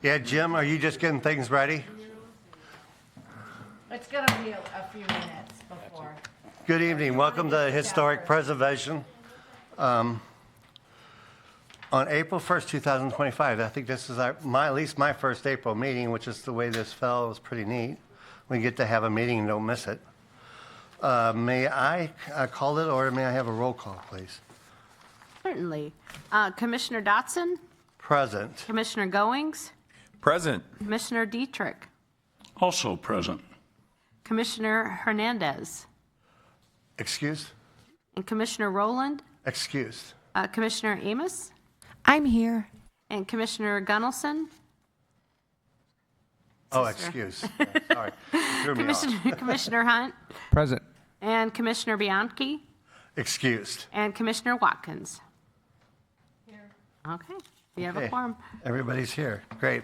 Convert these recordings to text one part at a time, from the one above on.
Yeah, Jim, are you just getting things ready? It's going to be a few minutes before. Good evening. Welcome to Historic Preservation. On April 1st, 2025, I think this is at least my first April meeting, which is the way this fell. It was pretty neat. We get to have a meeting and don't miss it. May I call it, or may I have a roll call, please? Certainly. Commissioner Dotson, Present. Commissioner Goings, Present. Commissioner Dietrich, Also present. Commissioner Hernandez, Excused? and Commissioner Rowland, Excused. Commissioner Amos, I'm here. and Commissioner Gunnelson, Oh, excused. Yeah, sorry. Threw me off. Commissioner Hunt, Present. and Commissioner Bianchi, Excused. and Commissioner Watkins. Here. Okay, we have a Okay. quorum. Everybody's here. Great.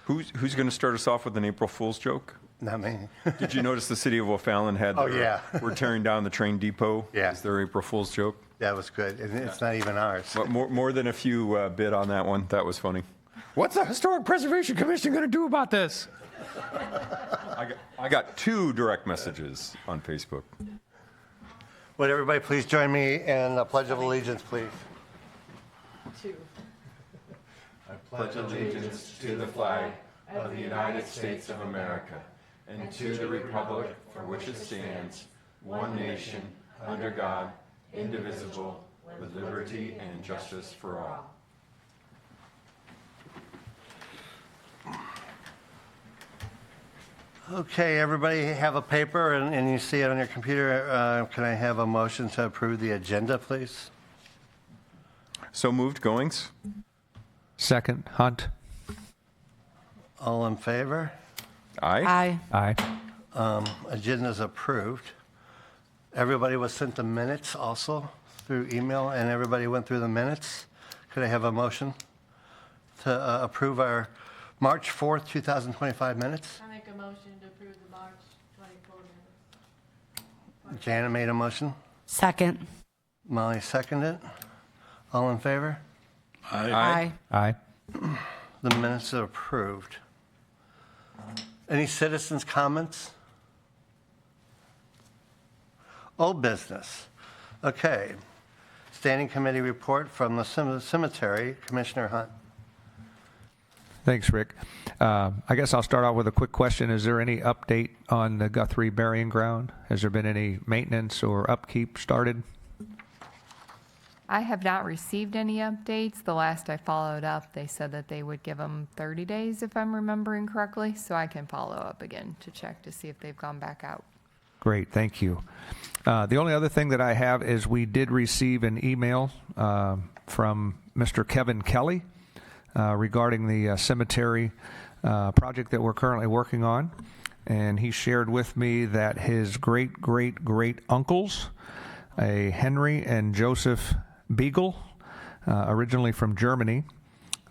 Who's going to start us off with an April Fool's joke? Not me. Did you notice the city of O'Fallon had? Oh, yeah. We're tearing down the train depot. Yeah. Is their April Fool's joke? That was good. And it's not even ours. But more than a few bid on that one. That was funny. What's the Historic Preservation Commission going to do about this? I got 2 direct messages on Facebook. Would everybody please join me in the Pledge of Allegiance, please? I pledge allegiance to the flag of the United States of America and to the republic for which it stands, one nation, under God, indivisible, with liberty and justice for all. Okay, everybody have a paper and you see it on your computer. Can I have a motion to approve the agenda, please? So moved, Goings? Second. Hunt. All in favor? Aye. Aye. Aye. Agenda's approved. Everybody was sent the minutes also through email, and everybody went through the minutes. Could I have a motion to approve our March 4th, 2025 minutes? I make a motion to approve the March 24 minutes. Jana made a motion. Second. Molly seconded. All in favor? Aye. Aye. The minutes are approved. Any citizens' comments? Old business. Okay. Standing committee report from the cemetery, Commissioner Hunt. Thanks, Rick. I guess I'll start out with a quick question. Is there any update on the Guthrie burying ground? Has there been any maintenance or upkeep started? I have not received any updates. The last I followed up, they said that they would give them 30 days, if I'm remembering correctly. So I can follow up again to check to see if they've gone back out. Great, thank you. The only other thing that I have is we did receive an email from Mr. Kevin Kelly regarding the cemetery project that we're currently working on. And he shared with me that his great uncles, a Henry and Joseph Beagle, originally from Germany.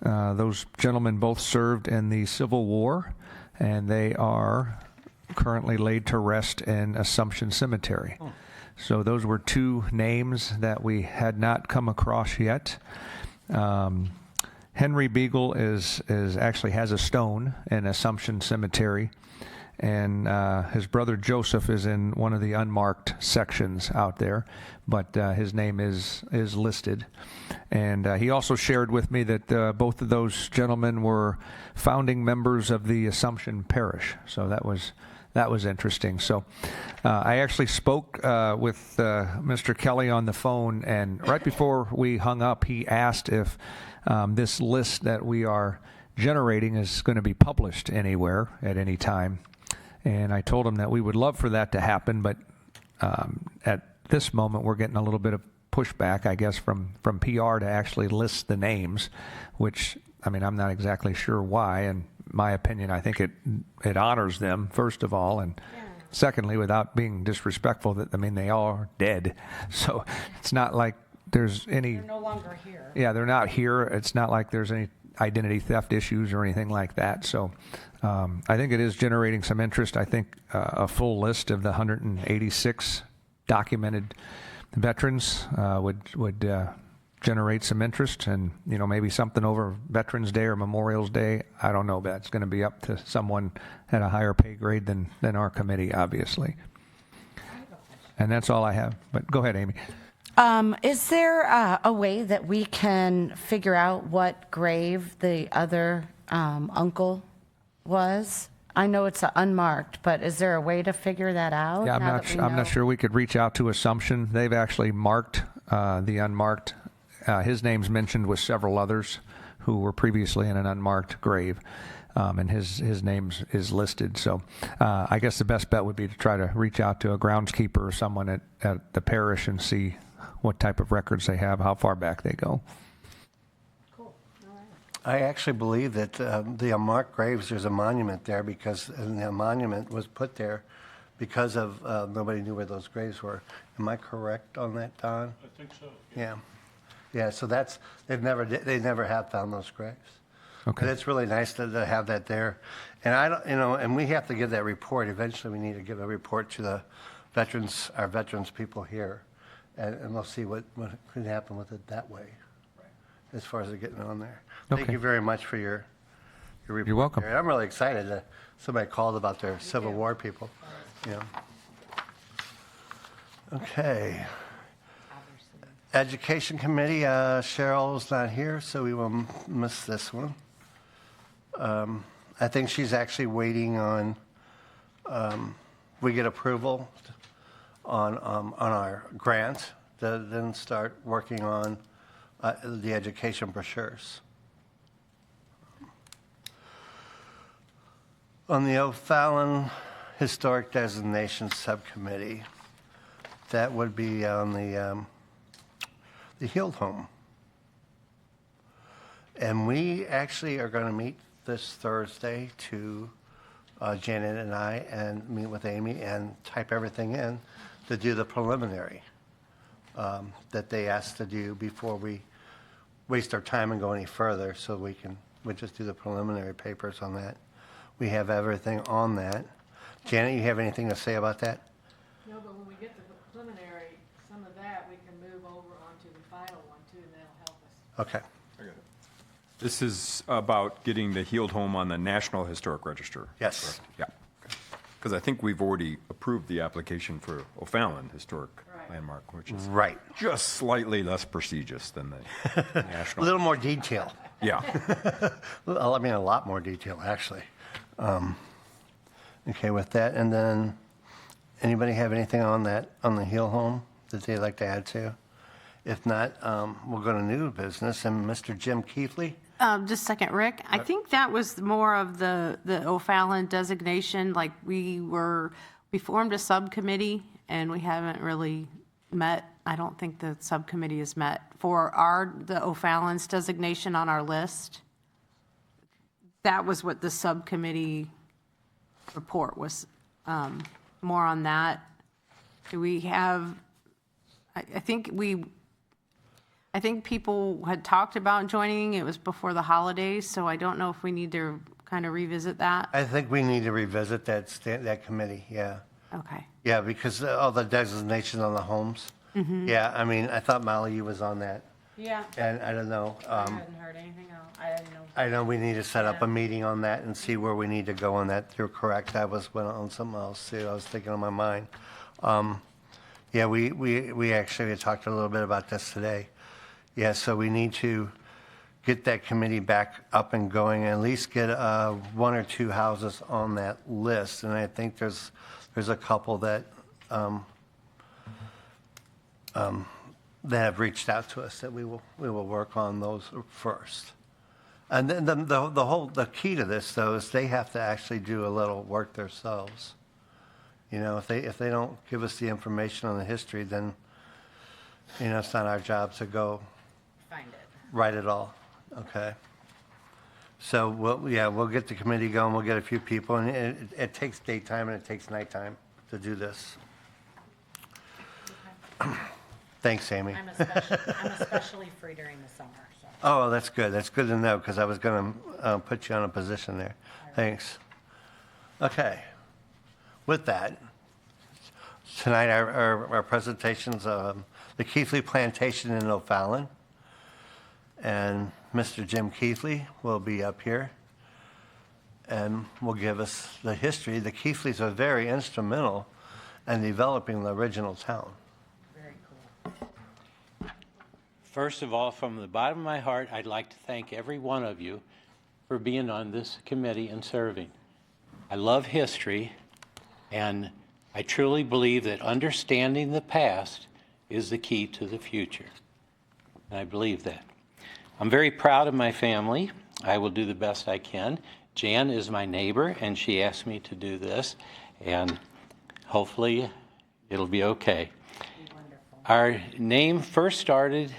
Those gentlemen both served in the Civil War, and they are currently laid to rest in Assumption Cemetery. So those were 2 names that we had not come across yet. Henry Beagle is actually has a stone in Assumption Cemetery, and his brother Joseph is in one of the unmarked sections out there, but his name is listed. And he also shared with me that both of those gentlemen were founding members of the Assumption Parish. So that was interesting. So I actually spoke with Mr. Kelly on the phone, and right before we hung up, he asked if this list that we are generating is going to be published anywhere at any time. And I told him that we would love for that to happen, but at this moment we're getting a little bit of pushback, I guess, from PR to actually list the names, which, I mean, I'm not exactly sure why. In my opinion, I think it honors them, first of all, and secondly, without being disrespectful, that I mean, they all are dead. So it's not like there's any... They're no longer here. Yeah, they're not here. It's not like there's any identity theft issues or anything like that. So I think it is generating some interest. I think a full list of the 186 documented veterans would generate some interest, and maybe something over Veterans Day or Memorial's Day. I don't know, but it's going to be up to someone at a higher pay grade than our committee, obviously. And that's all I have. But go ahead, Amy. Is there a way that we can figure out what grave the other uncle was? I know it's unmarked, but is there a way to figure that out? Yeah, now that we I'm know? not sure. We could reach out to Assumption. They've actually marked the unmarked. His name's mentioned with several others who were previously in an unmarked grave, and his name is listed. So I guess the best bet would be to try to reach out to a groundskeeper or someone at the parish and see what type of records they have, how far back they go. I actually believe that the unmarked graves, there's a monument there because the monument was put there because of nobody knew where those graves were. Am I correct on that, Don? I think so. Yeah. Yeah, so they never have found those graves. Okay. But it's really nice to have that there. And and we have to give that report. Eventually we need to give a report to the our veterans people here. And we'll see what could happen with it that way, as far as it getting on there. Thank Okay. you very much for your report. You're welcome. Gary. I'm really excited that somebody called about their Civil War people. Yeah. Okay. Education Committee, Cheryl's not here, so we will miss this one. I think she's actually waiting on, we get approval on our grant to then start working on the education brochures. On the O'Fallon Historic Designation Subcommittee, that would be on the Heald Home. And we actually are going to meet this Thursday to Janet and I and meet with Amy and type everything in to do the preliminary that they asked to do before we waste our time and go any further, so we just do the preliminary papers on that. We have everything on that. Janet, you have anything to say about that? No, but when we get to the preliminary, some of that we can move over onto the final one too, and that'll help us. Okay. This is about getting the Heald Home on the National Historic Register. Yes. correct? Yeah. Because I think we've already approved the application for O'Fallon Historic Right. Landmark, which is Right. just slightly less prestigious than the A national. little more detail. Yeah. Well, I mean, a lot more detail, actually. Okay, with that, and then, anybody have anything on that, on the Heald Home that they'd like to add to? If not, we'll go to new business, and Mr. Jim Keithley? Just a second, Rick. I think that was more of the O'Fallon designation. Like we formed a subcommittee and we haven't really met. I don't think the subcommittee has met for the O'Fallon's designation on our list. That was what the subcommittee report was, more on that. Do we have, I think people had talked about joining. It was before the holidays, so I don't know if we need to kind of revisit that. I think we need to revisit that committee, yeah. Okay. Yeah, because all the designations on the homes. Yeah, I mean, I thought Molly, you was on that, Yeah. and I don't know. I hadn't heard anything else. I didn't know. I know we need to set up a meeting on that and see where we need to go on that. You're correct. I went on something else too. I was thinking on my mind. Yeah, we actually talked a little bit about this today. Yeah, so we need to get that committee back up and going, and at least get one or two houses on that list. And I think there's a couple that have reached out to us that we will work on those first. And then the key to this though is they have to actually do a little work themselves. You know, if they don't give us the information on the history, then it's not our job to go Find it. write it all. Okay. So we'll get the committee going. We'll get a few people, and it takes daytime and it takes nighttime to do this. Thanks, Amy. I'm especially free during the summer, so. Oh, that's good. That's good to know, because I was going to put you on a position there. Thanks. Okay. With that, tonight our presentations, the Keithley Plantation in O'Fallon, And Mr. Jim Keithley will be up here and will give us the history. The Keithleys are very instrumental in developing the original town. Very cool. First of all, from the bottom of my heart, I'd like to thank every one of you for being on this committee and serving. I love history, and I truly believe that understanding the past is the key to the future. And I believe that. I'm very proud of my family. I will do the best I can. Jan is my neighbor, and she asked me to do this, and hopefully it'll be okay. Wonderful. Our name first started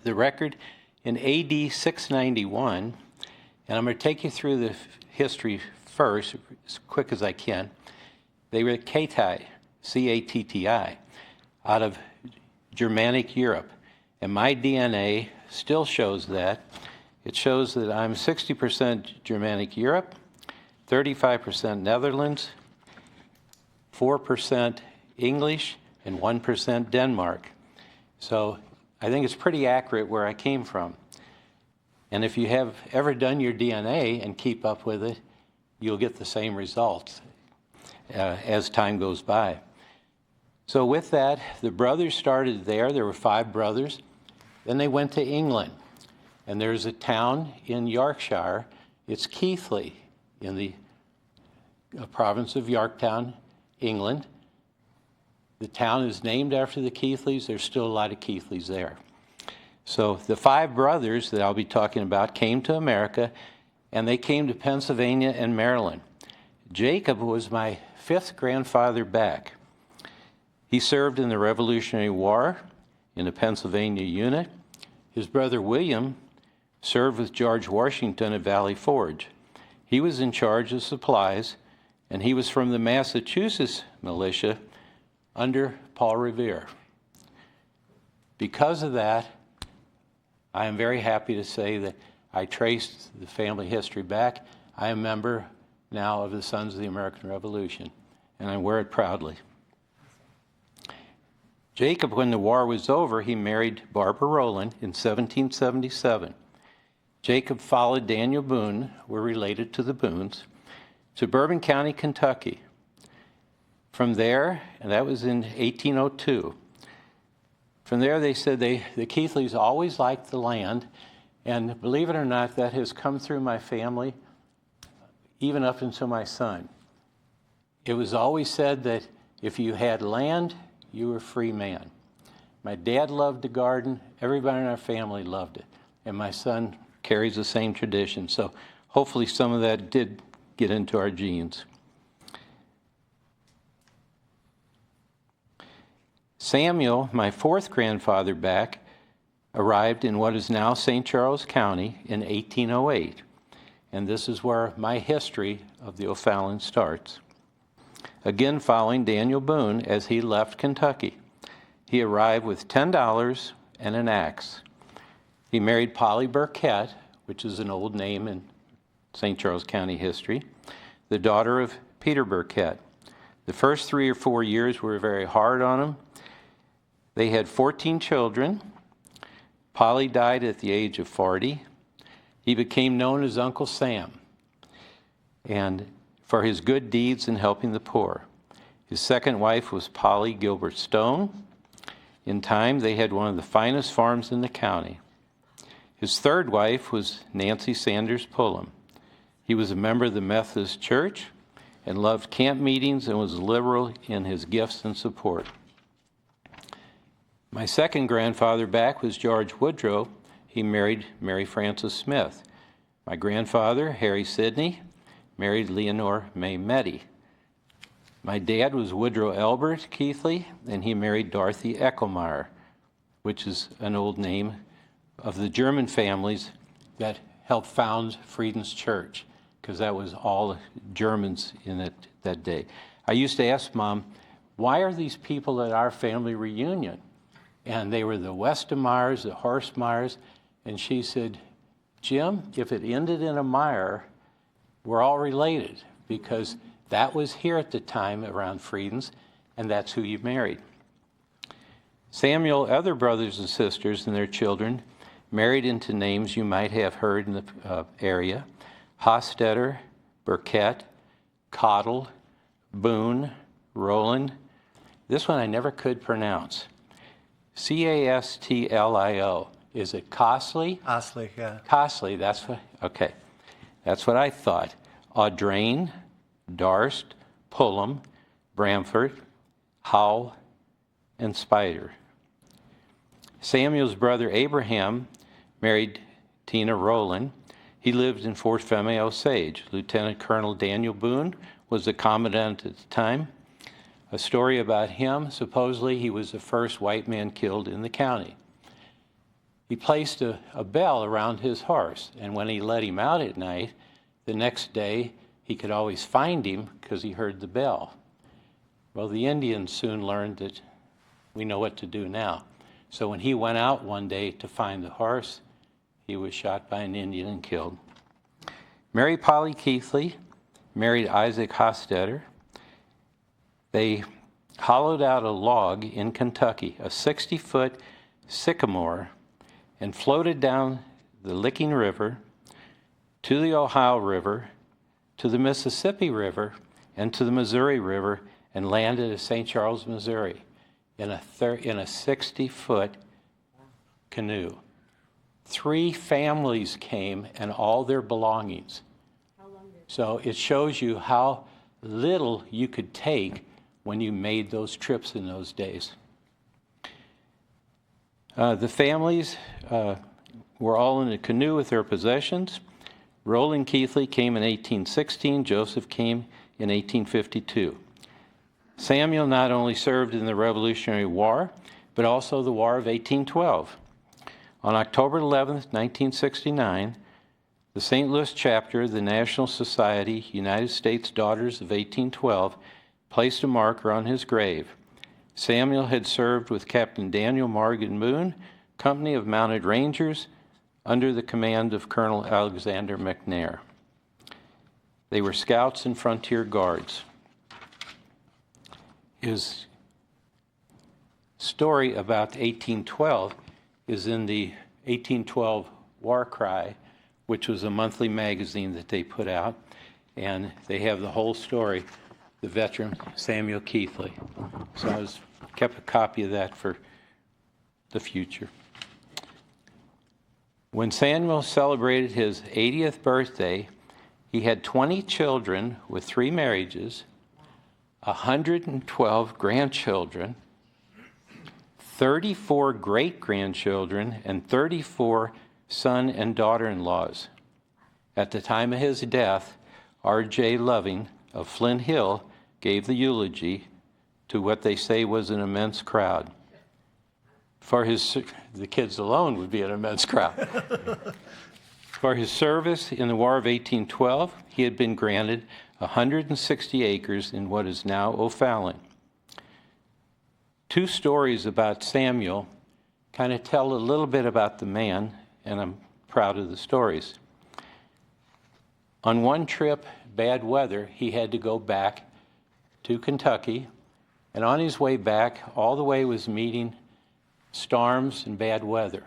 the record in AD 691, and I'm going to take you through the history first, as quick as I can. They were Catti, C-A-T-T-I, out of Germanic Europe, and my DNA still shows that. It shows that I'm 60% Germanic Europe, 35% Netherlands, 4% English, and 1% Denmark. So I think it's pretty accurate where I came from. And if you have ever done your DNA and keep up with it, you'll get the same results as time goes by. So with that, the brothers started there. There were 5 brothers. Then they went to England. And there's a town in Yorkshire. It's Keighley in the province of Yorktown, England. The town is named after the Keithleys. There's still a lot of Keithleys there. So the 5 brothers that I'll be talking about came to America, and they came to Pennsylvania and Maryland. Jacob was my 5th grandfather back. He served in the Revolutionary War in the Pennsylvania unit. His brother William served with George Washington at Valley Forge. He was in charge of supplies, and he was from the Massachusetts militia under Paul Revere. Because of that, I am very happy to say that I traced the family history back. I am a member now of the Sons of the American Revolution, and I wear it proudly. Jacob, when the war was over, he married Barbara Rowland in 1777. Jacob followed Daniel Boone, we're related to the Boones, to Bourbon County, Kentucky. From there, and that was in 1802, from there they said the Keithleys always liked the land, and believe it or not, that has come through my family, even up until my son. It was always said that if you had land, you were a free man. My dad loved to garden. Everybody in our family loved it. And my son carries the same tradition. So hopefully some of that did get into our genes. Samuel, my 4th grandfather back, arrived in what is now St. Charles County in 1808. And this is where my history of the O'Fallon starts. Again, following Daniel Boone as he left Kentucky. He arrived with $10 and an axe. He married Polly Burkett, which is an old name in St. Charles County history, the daughter of Peter Burkett. The first 3 or 4 years were very hard on him. They had 14 children. Polly died at the age of 40. He became known as Uncle Sam, and for his good deeds in helping the poor. His second wife was Polly Gilbert Stone. In time, they had one of the finest farms in the county. His third wife was Nancy Sanders Pullum. He was a member of the Methodist Church and loved camp meetings and was liberal in his gifts and support. My second grandfather back was George Woodrow. He married Mary Frances Smith. My grandfather, Harry Sidney, married Leonore May Meddy. My dad was Woodrow Elbert Keithley, and he married Dorothy Eckelmeyer, which is an old name of the German families that helped found Frieden's Church, because that was all Germans in it that day. I used to ask Mom, why are these people at our family reunion? And they were the Westermeyers, the Horstmeyers, and she said, Jim, if it ended in a Meyer, we're all related, because that was here at the time around Frieden's, and that's who you married. Samuel, other brothers and sisters and their children married into names you might have heard in the area: Hostetter, Burkett, Cottle, Boone, Rowland. This one I never could pronounce. Castlio. Is it Costly? Osley, yeah. Costly, that's what, okay. That's what I thought. Audrain, Darst, Pullum, Bramford, Howe, and Spider. Samuel's brother Abraham married Tina Rowland. He lived in Fort Femme Osage. Lieutenant Colonel Daniel Boone was the commandant at the time. A story about him: supposedly he was the first white man killed in the county. He placed a bell around his horse, and when he let him out at night, the next day he could always find him because he heard the bell. Well, the Indians soon learned that we know what to do now. So when he went out one day to find the horse, he was shot by an Indian and killed. Mary Polly Keithley married Isaac Hostetter. They hollowed out a log in Kentucky, a 60-foot sycamore, and floated down the Licking River to the Ohio River, to the Mississippi River, and to the Missouri River, and landed at St. Charles, Missouri, in a 60-foot canoe. 3 families came and all their belongings. So it shows you how little you could take when you made those trips in those days. The families were all in a canoe with their possessions. Roland Keithley came in 1816. Joseph came in 1852. Samuel not only served in the Revolutionary War, but also the War of 1812. On October 11th, 1969, the St. Louis chapter of the National Society, United States Daughters of 1812, placed a marker on his grave. Samuel had served with Captain Daniel Morgan Boone, company of mounted rangers, under the command of Colonel Alexander McNair. They were scouts and frontier guards. His story about 1812 is in the 1812 War Cry, which was a monthly magazine that they put out, and they have the whole story, the veteran Samuel Keithley. So I kept a copy of that for the future. When Samuel celebrated his 80th birthday, he had 20 children with 3 marriages, 112 grandchildren, 34 great-grandchildren, and 34 son and daughter-in-laws. At the time of his death, R.J. Loving of Flint Hill gave the eulogy to what they say was an immense crowd. The kids alone would be an immense crowd. For his service in the War of 1812, he had been granted 160 acres in what is now O'Fallon. 2 stories about Samuel kind of tell a little bit about the man, and I'm proud of the stories. On one trip, bad weather, he had to go back to Kentucky, and on his way back, all the way was meeting storms and bad weather.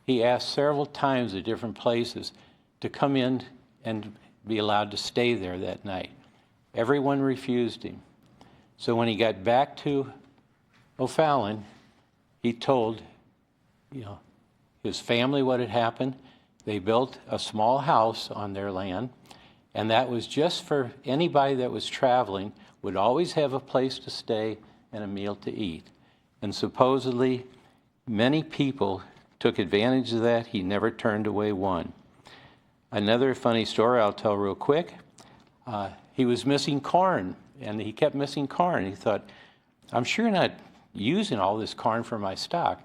He asked several times at different places to come in and be allowed to stay there that night. Everyone refused him. So when he got back to O'Fallon, he told, his family what had happened. They built a small house on their land, and that was just for anybody that was traveling would always have a place to stay and a meal to eat. And supposedly, many people took advantage of that. He never turned away one. Another funny story I'll tell real quick. He was missing corn, and he kept missing corn. He thought, I'm sure not using all this corn for my stock.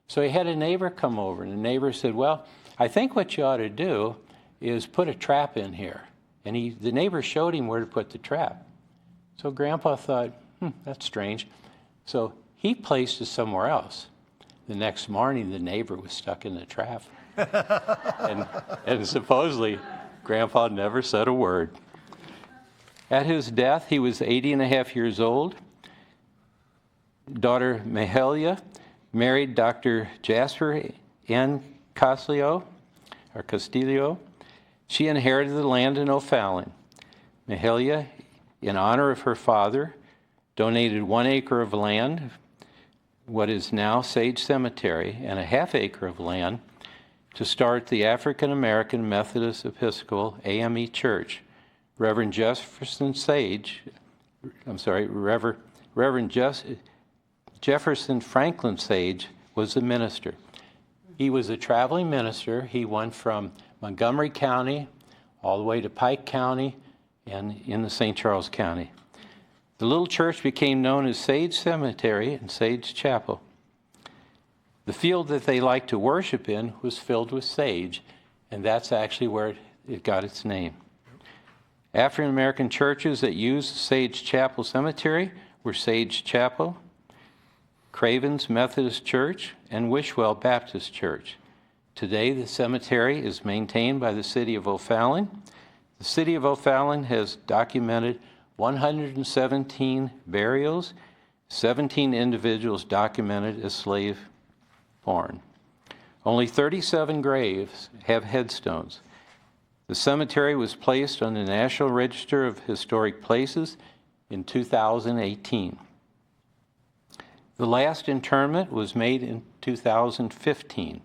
So he had a neighbor come over, and the neighbor said, well, I think what you ought to do is put a trap in here. And the neighbor showed him where to put the trap. So Grandpa thought, that's strange. So he placed it somewhere else. The next morning, the neighbor was stuck in the trap. and supposedly, Grandpa never said a word. At his death, he was 80 and a half years old. Daughter Mahalia married Dr. Jasper N. Castillo, she inherited the land in O'Fallon. Mahalia, in honor of her father, donated 1 acre of land, what is now Sage Cemetery, and a half acre of land to start the African American Methodist Episcopal AME Church. Reverend Jefferson Franklin Sage was the minister. He was a traveling minister. He went from Montgomery County all the way to Pike County and in the St. Charles County. The little church became known as Sage Cemetery and Sage Chapel. The field that they liked to worship in was filled with sage, and that's actually where it got its name. African American churches that used Sage Chapel Cemetery were Sage Chapel, Craven's Methodist Church, and Wishwell Baptist Church. Today, the cemetery is maintained by the City of O'Fallon. The City of O'Fallon has documented 117 burials, 17 individuals documented as slave-born. Only 37 graves have headstones. The cemetery was placed on the National Register of Historic Places in 2018. The last interment was made in 2015.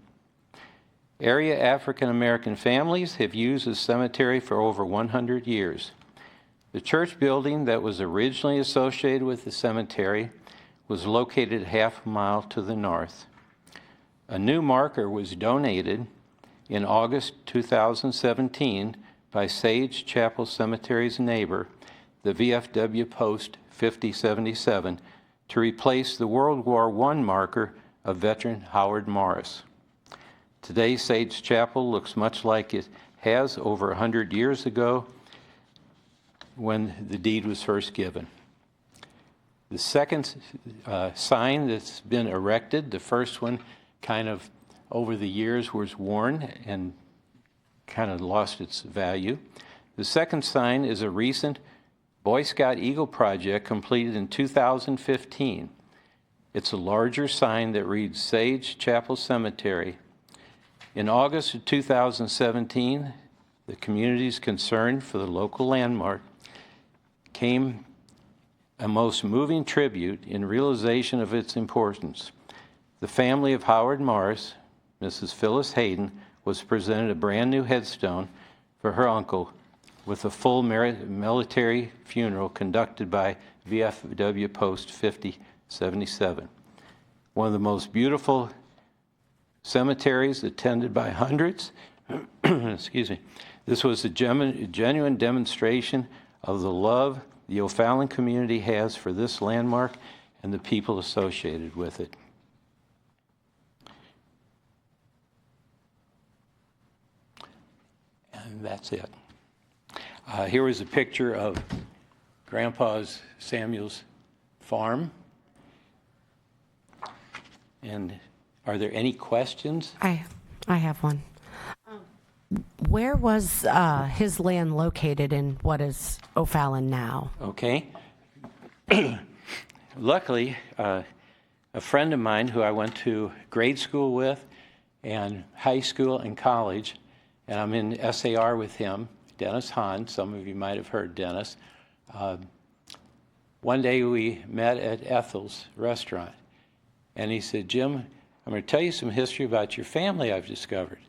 Area African American families have used the cemetery for over 100 years. The church building that was originally associated with the cemetery was located half a mile to the north. A new marker was donated in August 2017 by Sage Chapel Cemetery's neighbor, the VFW Post 5077, to replace the World War I marker of veteran Howard Morris. Today, Sage Chapel looks much like it has over 100 years ago when the deed was first given. The second sign that's been erected, the first one kind of over the years was worn and kind of lost its value. The second sign is a recent Boy Scout Eagle project completed in 2015. It's a larger sign that reads Sage Chapel Cemetery. In August of 2017, the community's concern for the local landmark came a most moving tribute in realization of its importance. The family of Howard Morris, Mrs. Phyllis Hayden, was presented a brand new headstone for her uncle with a full military funeral conducted by VFW Post 5077. One of the most beautiful cemeteries attended by hundreds. Excuse me. This was a genuine demonstration of the love the O'Fallon community has for this landmark and the people associated with it. And that's it. Here is a picture of Grandpa's Samuel's farm. And are there any questions? I have one. Where was his land located in what is O'Fallon now? Okay. Luckily, a friend of mine who I went to grade school with and high school and college, and I'm in SAR with him, Dennis Hahn. Some of you might have heard Dennis. One day we met at Ethel's restaurant, and he said, Jim, I'm going to tell you some history about your family I've discovered.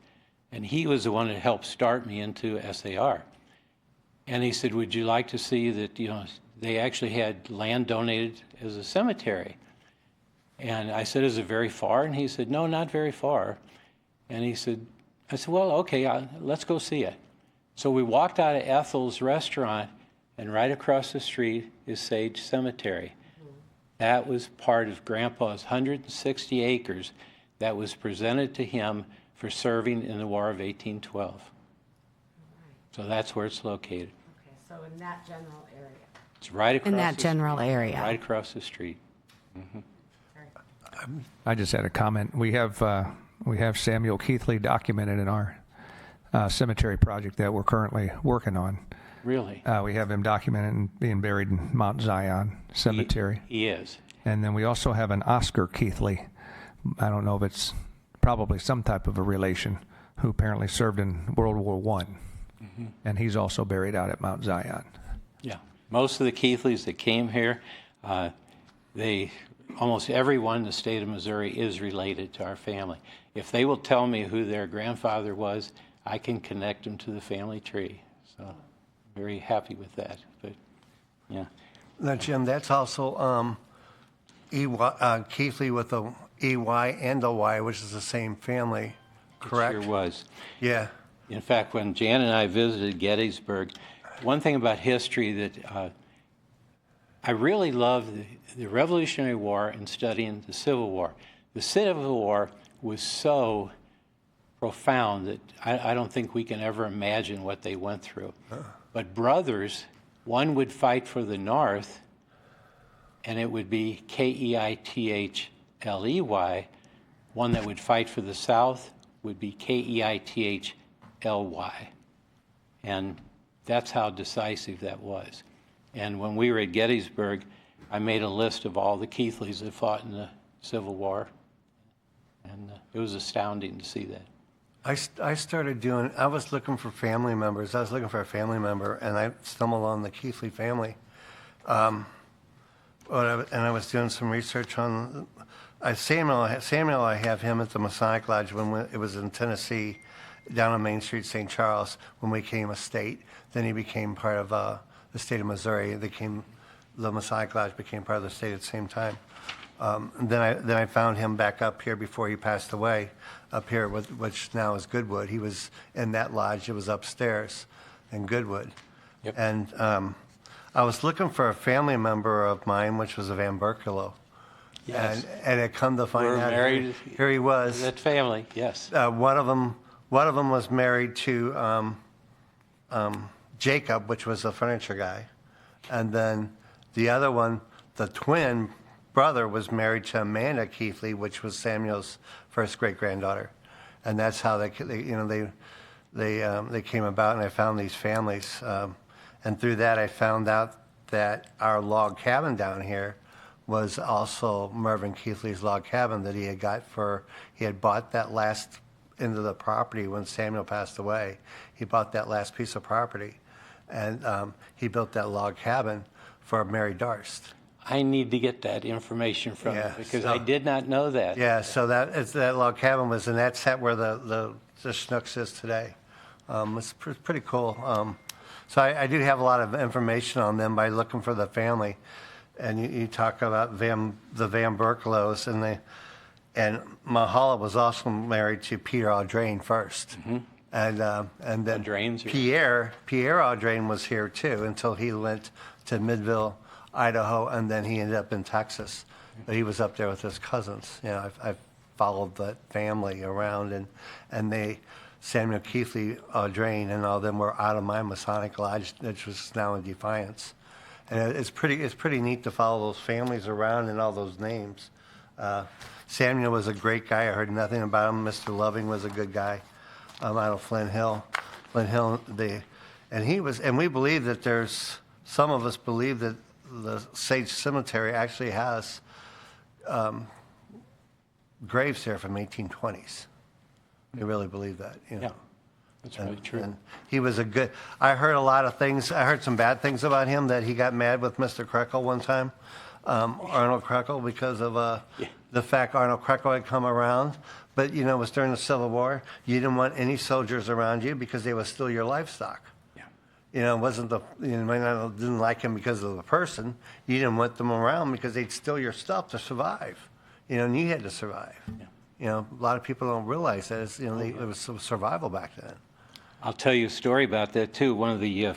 And he was the one that helped start me into SAR. And he said, would you like to see that, they actually had land donated as a cemetery? And I said, is it very far? And he said, no, not very far. And I said, well, okay, let's go see it. So we walked out of Ethel's restaurant, and right across the street is Sage Cemetery. That was part of Grandpa's 160 acres that was presented to him for serving in the War of 1812. So that's where it's located. Okay, so in that general area. It's right across In that the general street, area. Right across the street. Mm-hmm. I just had a comment. We have Samuel Keithley documented in our cemetery project that we're currently working on. Really? We have him documented and being buried in Mount Zion Cemetery. He is. And then we also have an Oscar Keithley. I don't know if it's probably some type of a relation, who apparently served in World War I. And he's also buried out at Mount Zion. Yeah, most of the Keithleys that came here, almost everyone in the state of Missouri is related to our family. If they will tell me who their grandfather was, I can connect them to the family tree. So, very happy with that. But, yeah. Now, Jim, that's also Keithley with a EY and a Y, which is the same family, correct? It sure was. Yeah. In fact, when Jan and I visited Gettysburg, one thing about history that I really love the Revolutionary War and studying the Civil War. The Civil War was so profound that I don't think we can ever imagine what they went through. But brothers, one would fight for the North, and it would be Keithley. One that would fight for the South would be Keithy. And that's how decisive that was. And when we were at Gettysburg, I made a list of all the Keithleys that fought in the Civil War. And it was astounding to see that. I was looking for family members. I was looking for a family member, and I stumbled on the Keithley family. And I was doing some research on Samuel. I have him at the Masonic Lodge when it was in Tennessee, down on Main Street, St. Charles, when we became a state. Then he became part of the state of Missouri. The Masonic Lodge became part of the state at the same time. Then I found him back up here before he passed away, up here, which now is Goodwood. He was in that lodge. It was upstairs in Goodwood. Yep. And I was looking for a family member of mine, which was a Van Berkelo. Yes. And it come to find We're out, married. here he was. That family, yes. One of them was married to Jacob, which was a furniture guy, and then the other one, the twin brother, was married to Amanda Keithley, which was Samuel's first great granddaughter, and that's how they came about. And I found these families, and through that I found out that our log cabin down here was also Mervyn Keithley's log cabin that he had bought that last into the property when Samuel passed away. He bought that last piece of property, and he built that log cabin for Mary Darst. I need to get that information from you because so- I did not know that. Yeah, so that log cabin was, and that's where the Schnooks is today. It's pretty cool. So I do have a lot of information on them by looking for the family. And you talk about the Van Berkelos, and Mahala was also married to Peter Audrain first. Mm-hmm. And then Audrain's Pierre Audrain was here too until he went to Midville, Idaho, and then he ended up in Texas. But he was up there with his cousins. I've followed that family around, and Samuel Keithley Audrain and all them were out of my Masonic Lodge, which was now in Defiance. And it's pretty neat to follow those families around and all those names. Samuel was a great guy. I heard nothing about him. Mr. Loving was a good guy out of Flint Hill. And we believe that some of us believe that the Sage Cemetery actually has graves here from 1820s. We really believe that. Yeah, that's really true. And he was I heard a lot of things. I heard some bad things about him, that he got mad with Mr. Krekel one time, Arnold Krekel, because of the fact Arnold Krekel had come around. But, it was during the Civil War. You didn't want any soldiers around you because they would steal your livestock. Yeah. It wasn't didn't like him because of the person. You didn't want them around because they'd steal your stuff to survive. And you had to survive. Yeah. A lot of people don't realize that it was survival back then. I'll tell you a story about that too. One of the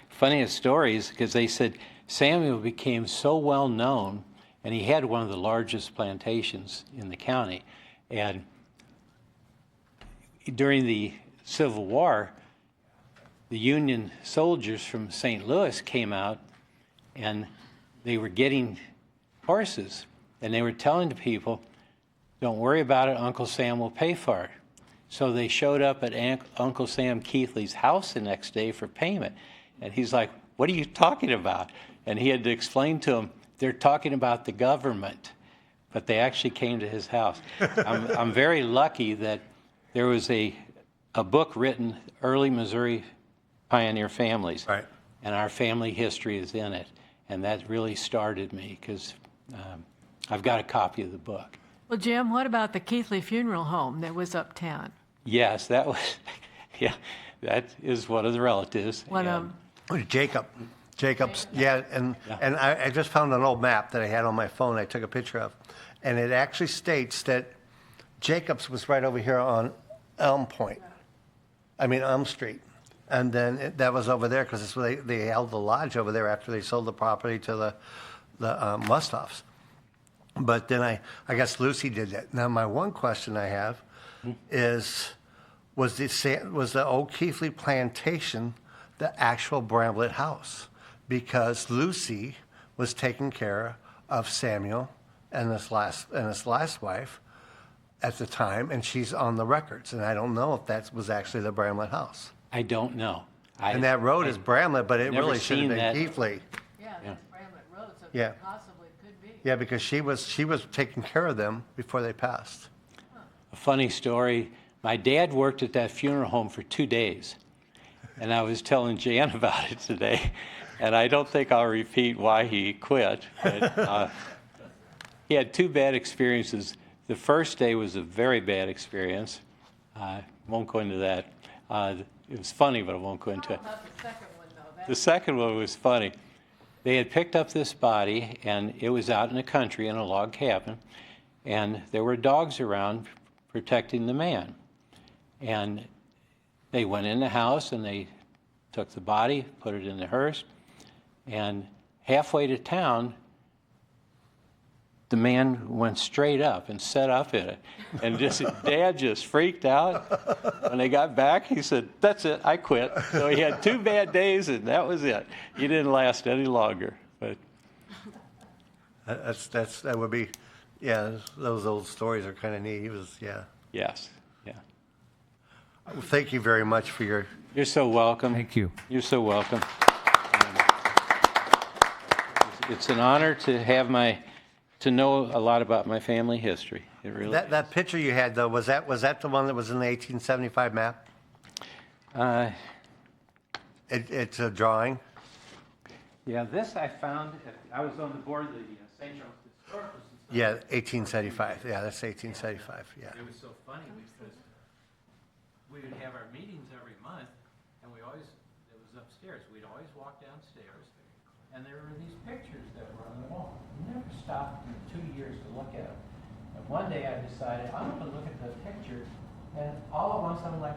funniest stories, because they said Samuel became so well known, and he had one of the largest plantations in the county. And during the Civil War, the Union soldiers from St. Louis came out, and they were getting horses, and they were telling the people, "Don't worry about it, Uncle Sam will pay for it." So they showed up at Uncle Sam Keithley's house the next day for payment. And he's like, "What are you talking about?" And he had to explain to them, they're talking about the government. but they actually came to his house. I'm very lucky that there was a book written, Early Missouri Pioneer Families. Right. And our family history is in it. And that really started me because I've got a copy of the book. Well, Jim, what about the Keithley Funeral Home that was uptown? Yes, that was, yeah, that is one of the relatives. One of and- them. Jacob's, yeah, and I just found an old map that I had on my phone I took a picture of, and it actually states that Jacob's was right over here on Elm Street. And then that was over there because they held the lodge over there after they sold the property to the Mustoffs. But then I guess Lucy did that. Now, my one question I have is, was the old Keithley plantation the actual Bramlett house? Because Lucy was taking care of Samuel and his last wife at the time, and she's on the records. And I don't know if that was actually the Bramlett house. I don't know. And that road is Bramlett, but it never really should have seen been that. Keithley. Yeah, that's Bramlett Road, so Yeah. it possibly could be. Yeah, because she was taking care of them before they passed. A funny story. My dad worked at that funeral home for 2 days. And I was telling Jan about it today. And I don't think I'll repeat why he quit. But, he had 2 bad experiences. The first day was a very bad experience. Won't go into that. It was funny, but I won't go into it. How about the second one, though? The second one was funny. They had picked up this body, and it was out in the country in a log cabin, and there were dogs around protecting the man. And they went in the house, and they took the body, put it in the hearse, and halfway to town, the man went straight up and set up in it. And Dad just freaked out. When they got back, he said, "That's it, I quit." So he had 2 bad days, and that was it. He didn't last any longer. But That would be, yeah, those old stories are kind of neat. He was, yeah. yes, yeah. Well, thank you very much for your, You're so welcome. Thank you. You're so welcome. It's an honor to know a lot about my family history. It really that picture you had though, was that the one that was in the 1875 map? It's a drawing? Yeah, this I found, I was on the board of the St. Charles Historical Society. Yeah, 1875. Yeah, that's 1875, yeah. It was so funny because we would have our meetings every month, and it was upstairs. We'd always walk downstairs, and there were these pictures that were on the wall. We never stopped in 2 years to look at them. And one day I decided, I'm going to look at the picture, and all at once I'm like,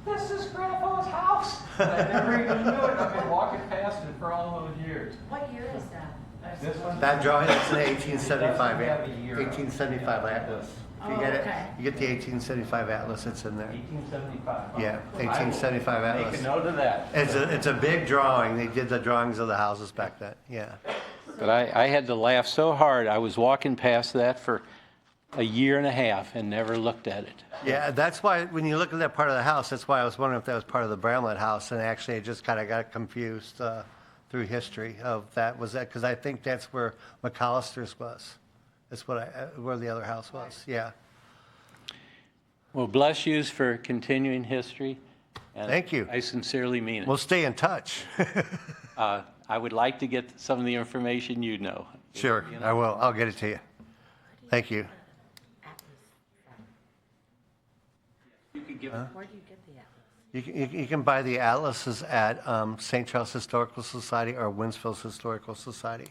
this is Grandpa's house! And I never even knew it. I've been walking past it for all those years. What year is that? This one? That drawing, that's an 1875, It doesn't have a year on it. 1875 atlas. If you get it, okay. you get the 1875 atlas, it's in there. 1875. Yeah, 1875 Make atlas. a note of that. It's a big drawing. They did the drawings of the houses back then, yeah. But I had to laugh so hard. I was walking past that for a year and a half and never looked at it. Yeah, that's why, when you look at that part of the house, that's why I was wondering if that was part of the Bramlett house, and actually it just kind of got confused through history of that, was that, because I think that's where McAllister's was. That's where the other house was, yeah. Well, bless yous for continuing history. And Thank you. I sincerely mean it. We'll stay in touch. I would like to get some of the information you know. Sure, I will. I'll get it to you. Thank you. You could give Where do you get the atlas? You can buy the atlases at St. Charles Historical Society or Winsville's Historical Society.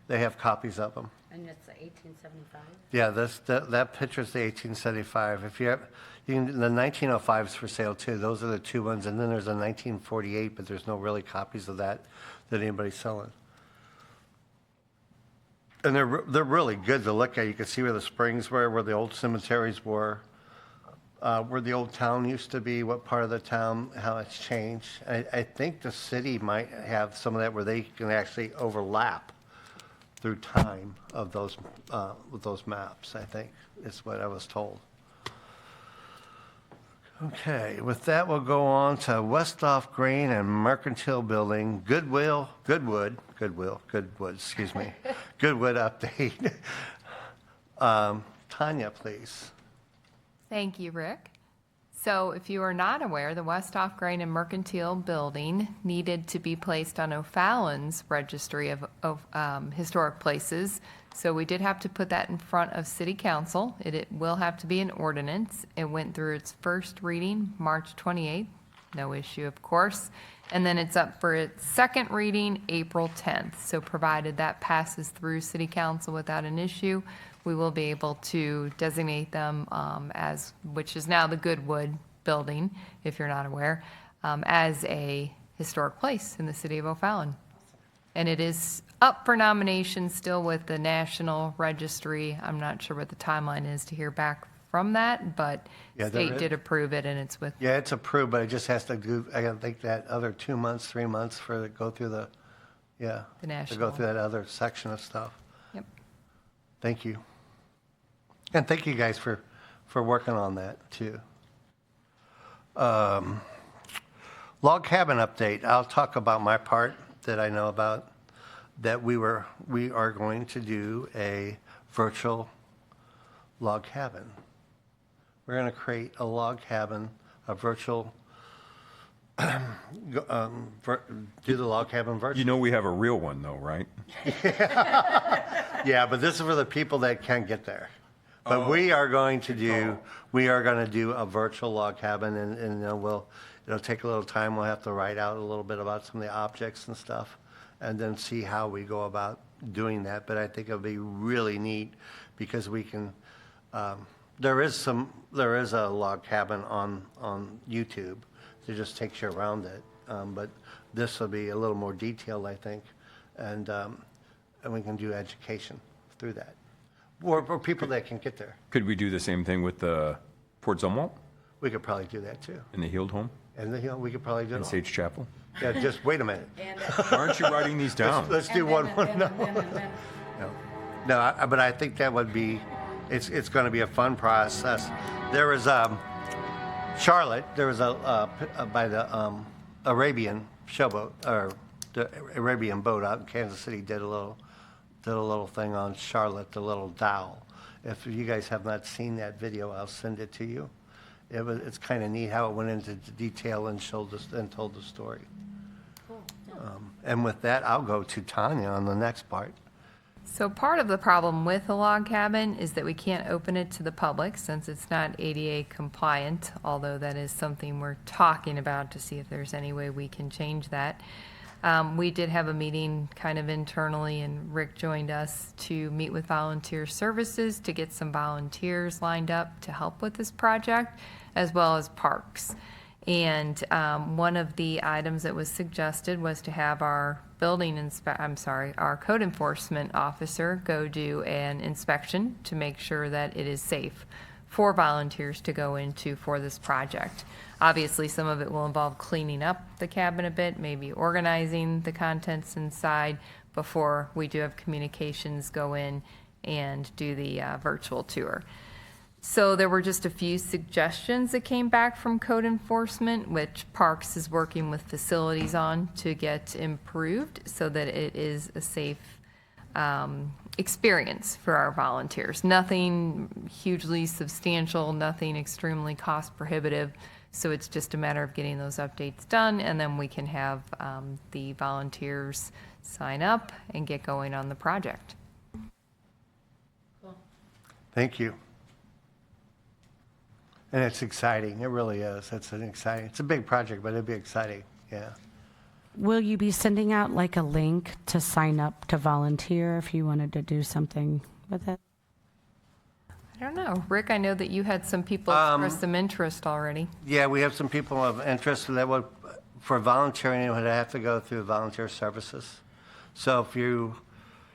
They have copies of them. And it's the 1875? Yeah, that picture's the 1875. If you have, the 1905 is for sale too. Those are the 2 ones, and then there's a 1948, but there's no really copies of that anybody's selling. And they're really good to look at. You can see where the springs were, where the old cemeteries were, where the old town used to be, what part of the town, how it's changed. I think the city might have some of that where they can actually overlap through time of those with those maps, I think, is what I was told. Okay, with that, we'll go on to Westhoff Grain and Mercantile Building, Goodwood, excuse me, Goodwood update. Tanya, please. Thank you, Rick. So if you are not aware, the West Off Grain and Mercantile Building needed to be placed on O'Fallon's Registry of Historic Places. So we did have to put that in front of City Council. It will have to be an ordinance. It went through its first reading March 28th. No issue, of course. And then it's up for its second reading April 10th. So provided that passes through City Council without an issue, we will be able to designate them as, which is now the Goodwood Building, if you're not aware, as a historic place in the city of O'Fallon. And it is up for nomination still with the National Registry. I'm not sure what the timeline is to hear back from that, but Yeah, there state is. did approve it, and it's with, Yeah, it's approved, but it just has to do, I think that other 2 months, 3 months for it to go through The to go national. through that other section of stuff. yep. Thank you. And thank you guys for working on that too. Log cabin update. I'll talk about my part that I know about, that we are going to do a virtual log cabin. We're going to create a log cabin, a virtual, do the log cabin virtual. You know we have a real one though, right? Yeah, but this is for the people that can't get there. But we are going to do a virtual log cabin, and you know, it'll take a little time. We'll have to write out a little bit about some of the objects and stuff, and then see how we go about doing that. But I think it'll be really neat because we can. There is a log cabin on YouTube that just takes you around it, but this will be a little more detailed, I think, and we can do education through that. Or people that can get there. Could we do the same thing with the Port Zumwalt We could probably do that too. and the Healed Home And we could probably do and it all. Sage Chapel? Yeah, just wait a minute. Why aren't you writing these down? Let's do one. No, but I think that would be, it's going to be a fun process. There was Charlotte, there was by the Arabian showboat, or the Arabian boat out in Kansas City did a little thing on Charlotte, the little dhow. If you guys have not seen that video, I'll send it to you. It's kind of neat how it went into detail and told the story. And with that, I'll go to Tanya on the next part. So part of the problem with the log cabin is that we can't open it to the public since it's not ADA compliant, although that is something we're talking about to see if there's any way we can change that. We did have a meeting kind of internally, and Rick joined us to meet with volunteer services to get some volunteers lined up to help with this project, as well as parks. And one of the items that was suggested was to have our our code enforcement officer go do an inspection to make sure that it is safe for volunteers to go into for this project. Obviously, some of it will involve cleaning up the cabin a bit, maybe organizing the contents inside before we do have communications go in and do the virtual tour. So there were just a few suggestions that came back from code enforcement, which Parks is working with facilities on to get improved so that it is a safe experience for our volunteers. Nothing hugely substantial, nothing extremely cost prohibitive. So it's just a matter of getting those updates done, and then we can have the volunteers sign up and get going on the project. Thank you. And it's exciting. It really is. It's a big project, but it'd be exciting. Yeah. Will you be sending out like a link to sign up to volunteer if you wanted to do something with it? I don't know. Rick, I know that you had some people express some interest already. Yeah, we have some people of interest that would, for volunteering, it would have to go through volunteer services. So if you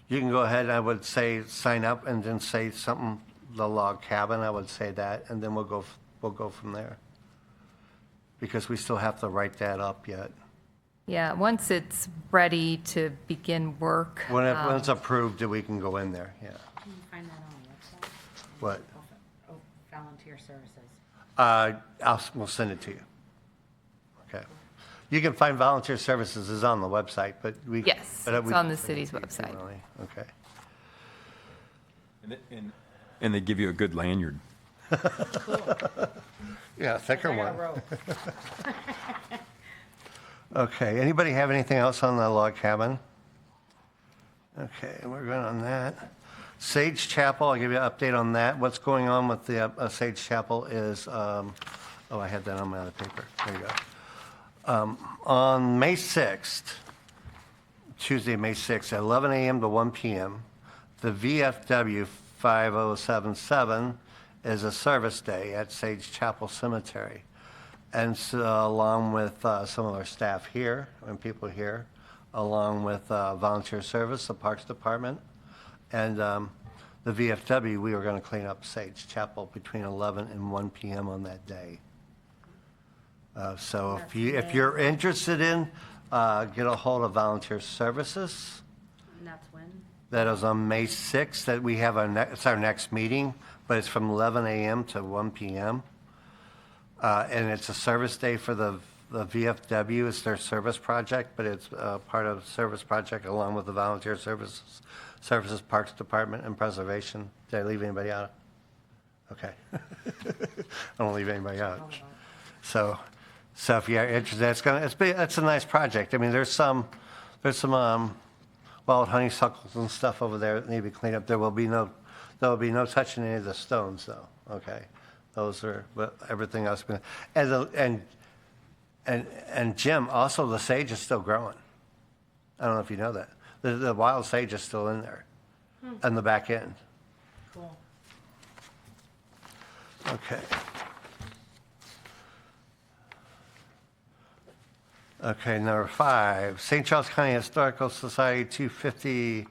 can go ahead, I would say sign up and then say something, the log cabin, I would say that, and then we'll go from there. Because we still have to write that up yet. Yeah, once it's ready to begin work. When it's approved, then we can go in there, yeah. Can you find that on the website? What? Volunteer services. We'll send it to you. Okay. You can find volunteer services is on the website, but we. Yes, but it's we on can the send it city's to you website. generally. Okay. And And they give you a good lanyard. Yeah, thicker I got a one. rope. Okay, anybody have anything else on the log cabin? Okay, we're good on that. Sage Chapel, I'll give you an update on that. What's going on with the Sage Chapel is, oh, I had that on my other paper. There you go. On May 6th, Tuesday, May 6th, at 11 a.m. to 1 p.m., the VFW 5077 is a service day at Sage Chapel Cemetery. And so, along with some of our staff here and people here, along with volunteer service, the Parks Department, and the VFW, we are going to clean up Sage Chapel between 11 and 1 p.m. on that day. So if you're interested in, get a hold of Volunteer Services. And that's when? That is on May 6th, that we have it's our next meeting, but it's from 11 a.m. to 1 p.m. And it's a service day for the VFW. It's their service project, but it's part of the service project along with the Volunteer Services, Parks Department, and Preservation. Did I leave anybody out? Okay. I don't leave anybody out. So if you're interested, it's a nice project. I mean, there's some wild honeysuckles and stuff over there that need to be cleaned up. There will be no touching any of the stones, though. Okay, those are, but everything else. And Jim, also the sage is still growing. I don't know if you know that. The wild sage is still in there, on the back end. Cool. Okay. Okay, number 5, St. Charles County Historical Society 250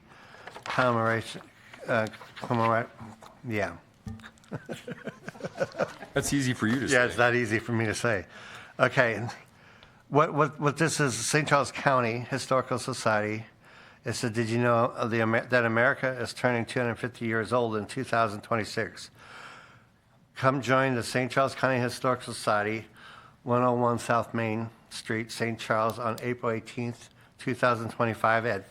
commemoration. Yeah. That's easy for you to say. Yeah, it's not easy for me to say. Okay, what this is, St. Charles County Historical Society. It said, did you know that America is turning 250 years old in 2026? Come join the St. Charles County Historical Society, 101 South Main Street, St. Charles, on April 18th, 2025 at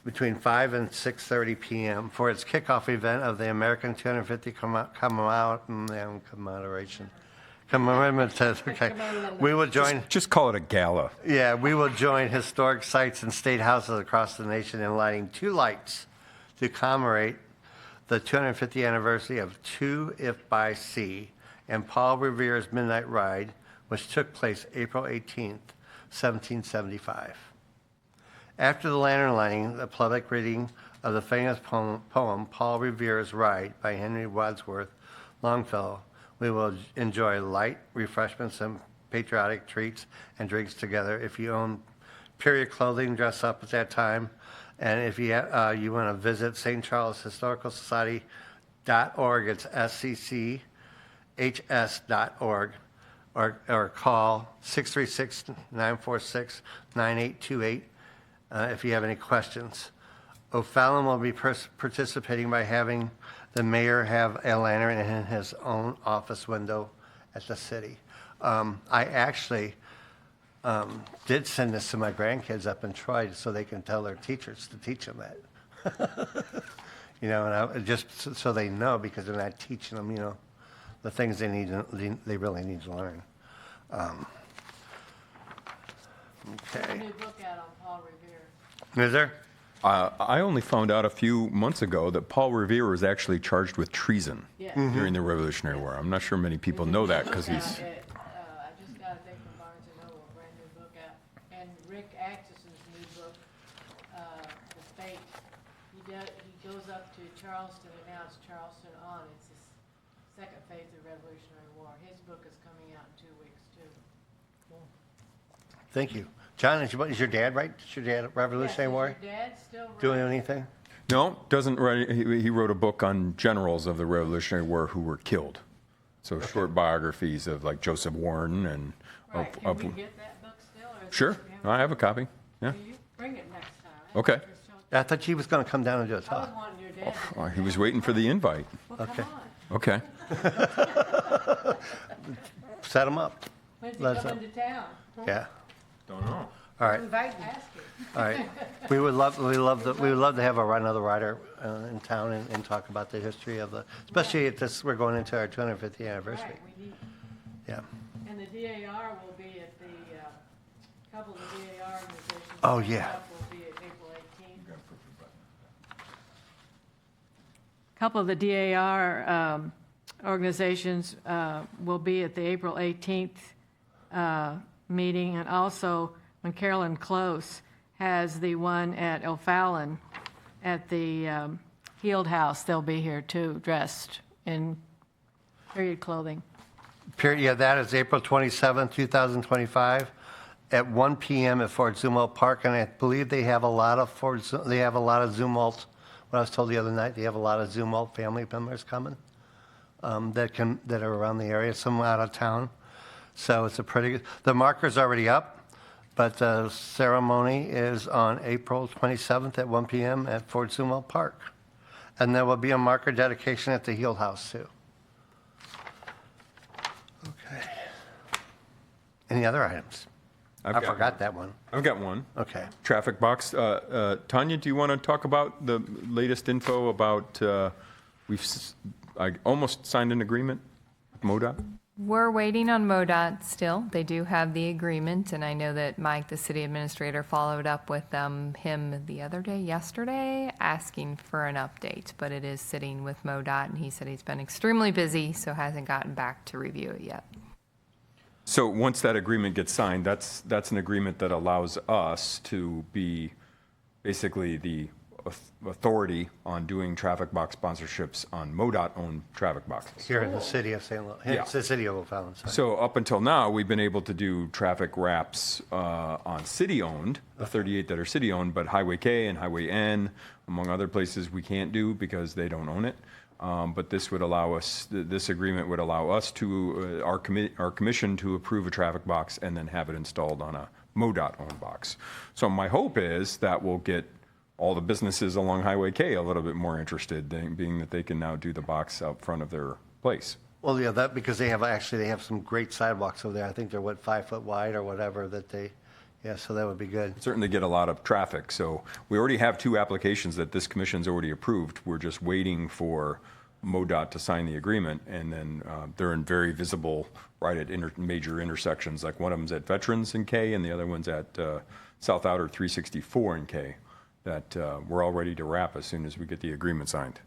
between 5 and 6:30 p.m. for its kickoff event of the American 250 commemoration. Okay, we will join. Just call it a gala. Yeah, we will join historic sites and state houses across the nation in lighting 2 lights to commemorate the 250th anniversary of 2 If by Sea and Paul Revere's Midnight Ride, which took place April 18th, 1775. After the lantern lighting, the public reading of the famous poem Paul Revere's Ride by Henry Wadsworth Longfellow, we will enjoy light refreshments and patriotic treats and drinks together. If you own period clothing, dress up at that time. And if you want to visit St. Charles Historical Society.org, it's scchs.org, or call 636-946-9828 if you have any questions. O'Fallon will be participating by having the mayor have a lantern in his own office window at the city. I actually did send this to my grandkids up in Troy so they can tell their teachers to teach them that. And just so they know, because they're not teaching them, the things they really need to learn. Okay. New book out on Paul Revere. Is there? I only found out a few months ago that Paul Revere was actually charged with treason Yes. during the Revolutionary War. I'm not sure many people know that because he's... I just got a thing from Barnes & Noble, a brand new book out. And Rick Axis's new book, The Fate, he goes up to Charleston, and now it's Charleston on. It's the second phase of the Revolutionary War. His book is coming out in 2 weeks, too. Thank you. John, is your dad right? Is your dad Revolutionary War? Yes, is your dad still Doing writing? anything? No, doesn't write. He wrote a book on generals of the Revolutionary War who were killed. So short biographies of like Joseph Warren and... Right, can we get that book still? Or is Sure, it- I have a copy. Yeah. Will you bring it next time? Okay. I thought he was going to come down and do a I was talk. wanting your dad to. Oh, he was waiting for the invite. Well, Okay. come on. Okay. Set him up. When's he Let's coming to town? Yeah. Don't know. All right, Ask it. all right. We would love to have another rider in town and talk about the history of especially at this, we're going into our 250th anniversary. Right, we need, Yeah. and the DAR will be at the, couple of the DAR organizations. Oh, coming yeah. up will be at April 18th. Couple of the DAR organizations will be at the April 18th meeting, and also when Carolyn Close has the one at O'Fallon at the Healed House, they'll be here too, dressed in period clothing. Yeah, that is April 27th, 2025, at 1 p.m. at Fort Zumwalt Park, and I believe they have a lot of Zumwalt. What I was told the other night, they have a lot of Zumwalt family members coming that are around the area, some out of town. So it's a pretty good. The marker's already up, but the ceremony is on April 27th at 1 p.m. at Fort Zumwalt Park, and there will be a marker dedication at the Healed House too. Okay. Any other items? I forgot that one. I've got one. Okay. Traffic box. Tanya, do you want to talk about the latest info about, I almost signed an agreement with MoDOT? We're waiting on MoDOT still. They do have the agreement, and I know that Mike, the city administrator, followed up with him the other day, yesterday, asking for an update. But it is sitting with MoDOT, and he said he's been extremely busy, so hasn't gotten back to review it yet. So once that agreement gets signed, that's an agreement that allows us to be basically the authority on doing traffic box sponsorships on MoDOT-owned traffic boxes. Here in the city of St. Louis. Yeah. It's the city of O'Fallon. Sorry. So up until now, we've been able to do traffic wraps on city-owned, the 38 that are city-owned, but Highway K and Highway N, among other places, we can't do because they don't own it. But this would allow us, this agreement would allow us to, our commission to approve a traffic box and then have it installed on a MoDOT-owned box. So my hope is that we'll get all the businesses along Highway K a little bit more interested, being that they can now do the box out front of their place. Well, yeah, that because they have some great sidewalks over there. I think they're 5 foot wide or whatever yeah, so that would be good. Certainly get a lot of traffic. So we already have 2 applications that this commission's already approved. We're just waiting for MoDOT to sign the agreement, and then they're in very visible, right at major intersections. Like one of them's at Veterans in K, and the other one's at South Outer 364 in K. That we're all ready to wrap as soon as we get the agreement signed.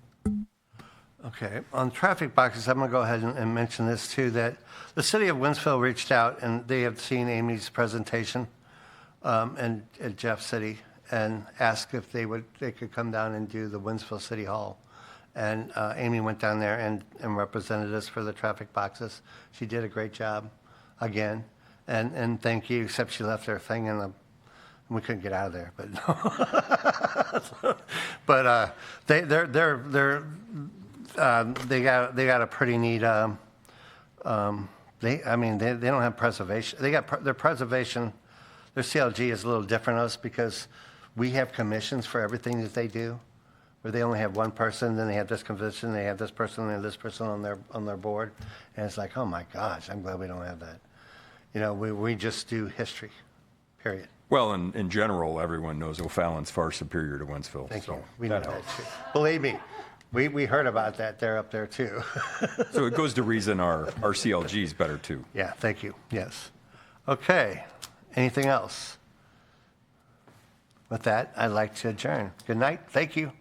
Okay, on traffic boxes, I'm going to go ahead and mention this too, that the city of Winsville reached out and they have seen Amy's presentation at Jeff City and asked if they could come down and do the Winsville City Hall. And Amy went down there and represented us for the traffic boxes. She did a great job again, and thank you, except she left her thing in the. We couldn't get out of there, but they got a pretty neat. They don't have preservation. They got their preservation. Their CLG is a little different than us because we have commissions for everything that they do, where they only have one person, then they have this commission, they have this person, and this person on their board, and it's like, oh my gosh, I'm glad we don't have that. You know, we just do history, period. Well, in general, everyone knows O'Fallon's far superior to Wentzville. Thank so you. We know that that helps. too. Believe me, we heard about that. They're up there too. So it goes to reason our CLG is better too. Yeah, thank you. Yes. Okay. Anything else? With that, I'd like to adjourn. Good night. Thank you.